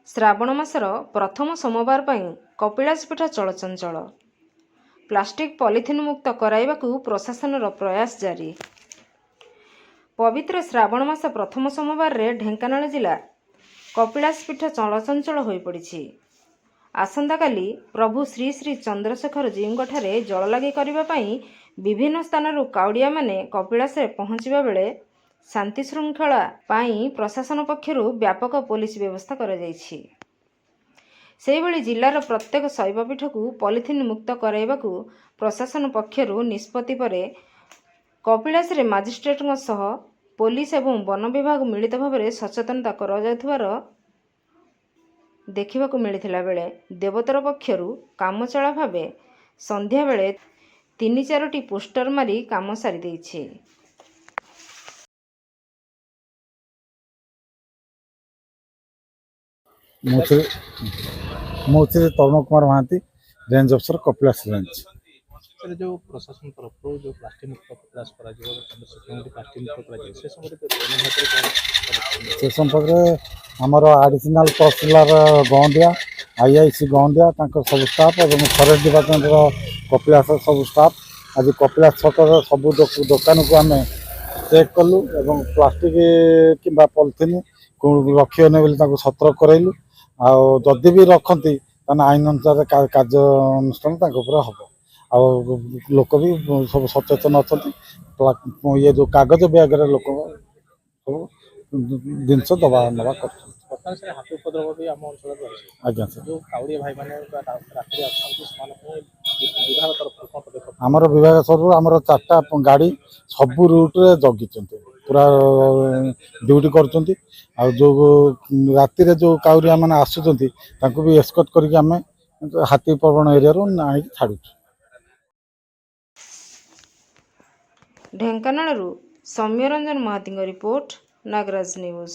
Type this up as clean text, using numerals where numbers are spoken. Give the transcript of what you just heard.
ଶ୍ରାବଣ ମାସର ପ୍ରଥମ ସୋମବାର ପାଇଁ କପିଳାସ ପୀଠ ଚଳଚଞ୍ଚଳ। ପ୍ଲାଷ୍ଟିକ୍ ପଲିଥିନ୍ ମୁକ୍ତ କରାଇବାକୁ ପ୍ରଶାସନର ପ୍ରୟାସ ଜାରି। ପବିତ୍ର ଶ୍ରାବଣ ମାସ ପ୍ରଥମ ସୋମବାରରେ ଢେଙ୍କାନାଳ ଜିଲ୍ଲା କପିଳାସ ପୀଠ ଚଳଚଞ୍ଚଳ ହୋଇପଡ଼ିଛି। ଆସନ୍ତାକାଲି ପ୍ରଭୁ ଶ୍ରୀ ଶ୍ରୀ ଚନ୍ଦ୍ରଶେଖର ଜୀଉଙ୍କଠାରେ ଜଳଲାଗି କରିବା ପାଇଁ ବିଭିନ୍ନ ସ୍ଥାନରୁ କାଉଡ଼ିଆମାନେ କପିଳାସରେ ପହଞ୍ଚିବା ବେଳେ ଶାନ୍ତି ଶୃଙ୍ଖଳା ପାଇଁ ପ୍ରଶାସନ ପକ୍ଷରୁ ବ୍ୟାପକ ପୋଲିସ ବ୍ୟବସ୍ଥା କରାଯାଇଛି। ସେହିଭଳି ଜିଲ୍ଲାର ପ୍ରତ୍ୟେକ ଶୈବପୀଠକୁ ପଲିଥିନ୍ ମୁକ୍ତ କରାଇବାକୁ ପ୍ରଶାସନ ପକ୍ଷରୁ ନିଷ୍ପତ୍ତି ପରେ କପିଳାସରେ ମାଜିଷ୍ଟ୍ରେଟଙ୍କ ସହ ପୋଲିସ ଏବଂ ବନ ବିଭାଗ ମିଳିତ ଭାବରେ ସଚେତନତା କରାଯାଉଥିବାର ଦେଖିବାକୁ ମିଳିଥିଲା ବେଳେ ଦେବୋତ୍ତର ପକ୍ଷରୁ କାମଚଳା ଭାବେ ସନ୍ଧ୍ୟାବେଳେ 3-4ଟି ପୋଷ୍ଟର ମାରି କାମ ସାରିଦେଇଛି। ମୁଁ Tarun Kumar Mahanti, range officer Kapilas range. Sir जो प्रशासन तरफ जो प्लास्टिक मुक्त प्रयास करा प्लास्टिक मुक्त से संपर्क आमर आडिशनाल तहसीलदार गौंदिया आईआईसी गौंदिया सब स्टाफ और फरेस्ट डिपार्टमेंट कपिलास सब स्टाफ आज कपिलास छकर सब दुकान को आम चेक कलु और प्लास्टिक कि पॉलिथिन रखिए बोली सतर्क करइलु। आदि भी रखती आईन अनुसार कार्यानुष्ठान हम आ लोक भी सब सचेतन अच्छा ये जो कागज ब्यागे लोक सब जिनस दबा नवा कर। आज्ञा सर आमर विभाग तरफ आमर 4टा गाड़ी सबू रूट्रे जगी पूरा ड्यूटी कर जो राति जो काउरिया मैंने आसुँच भी एस्कॉर्ट करके आम हाथी प्रवण एरिया छाड़ू। ढेंकानालरू सौम्यरंजन महांती रिपोर्ट, नागराज न्यूज।